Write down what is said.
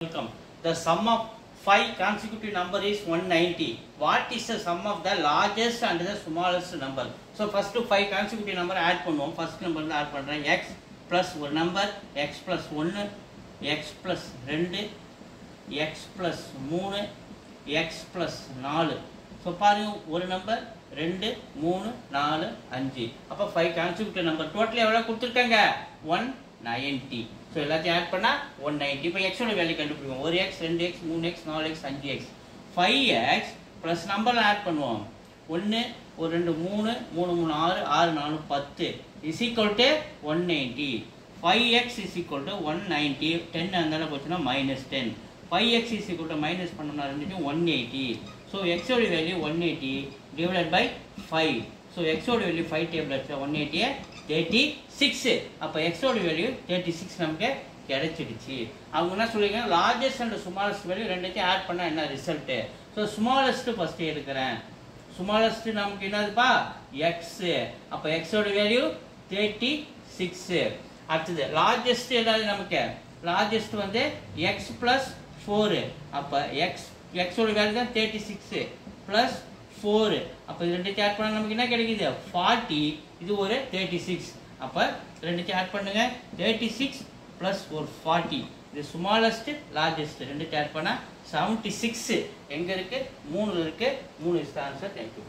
Welcome. The sum of 5 consecutive number is 190. What is the sum of the largest and the smallest number? So first to 5 consecutive number add பண்ணுவோம். First number add பண்றேன். X plus ஒரு number, X plus 1, X plus 2, X plus 3, X plus 4. So பாருங்க ஒரு number 2, 3, 4, 5. அப்ப 5 consecutive number. Total எவ்வளவு கொடுத்திருக்காங்க? 190. So எல்லாத்தையும் add பண்ணா 190. இப்போ x ஓட வேல்யூ கண்டுபிடிப்போம். 1x 2x 3x 4x 5x 5x plus number add பண்ணுவோம். 1 ஒரு 2 3 3 3 6 6 4 10 is equal to 190. 5x is equal to 190. 10 அந்தால போச்சுனா -10. 5x is equal to minus பண்ணோம்னா ரெண்டுக்கு 180. So x ஓட value 180 divided by 5. So x ஓட வேல்யூ 5 டேபிள் அடிச்சா 180 36. அப்ப x ஓட வேல்யூ 36 நமக்கு கிடைச்சிடுச்சு. அவங்க என்ன சொல்றீங்க? லார்ஜஸ்ட் அண்ட் ஸ்மாலஸ்ட் வேல்யூ ரெண்டையும் ஆட் பண்ணா என்ன ரிசல்ட்? சோ ஸ்மாலஸ்ட் ஃபர்ஸ்ட் எடுக்கறேன். ஸ்மாலஸ்ட் நமக்கு என்னதுப்பா? x. அப்ப x ஓட வேல்யூ 36. அடுத்து லார்ஜஸ்ட் என்னது நமக்கு? லார்ஜஸ்ட் வந்து x plus 4. அப்ப x ஓட வேல்யூ தான் 36 plus 4. அப்ப இது ரெண்டையும் ஆட் பண்ணா நமக்கு என்ன கிடைக்குது? 40. இது ஒரு 36. அப்ப ரெண்டையும் ஆட் பண்ணுங்க. 36 plus 4 40. இது ஸ்மாலஸ்ட் லார்ஜஸ்ட் ரெண்டையும் ஆட் பண்ணா 76. எங்க இருக்கு? 3 இருக்கு. 3 is the answer. Thank you.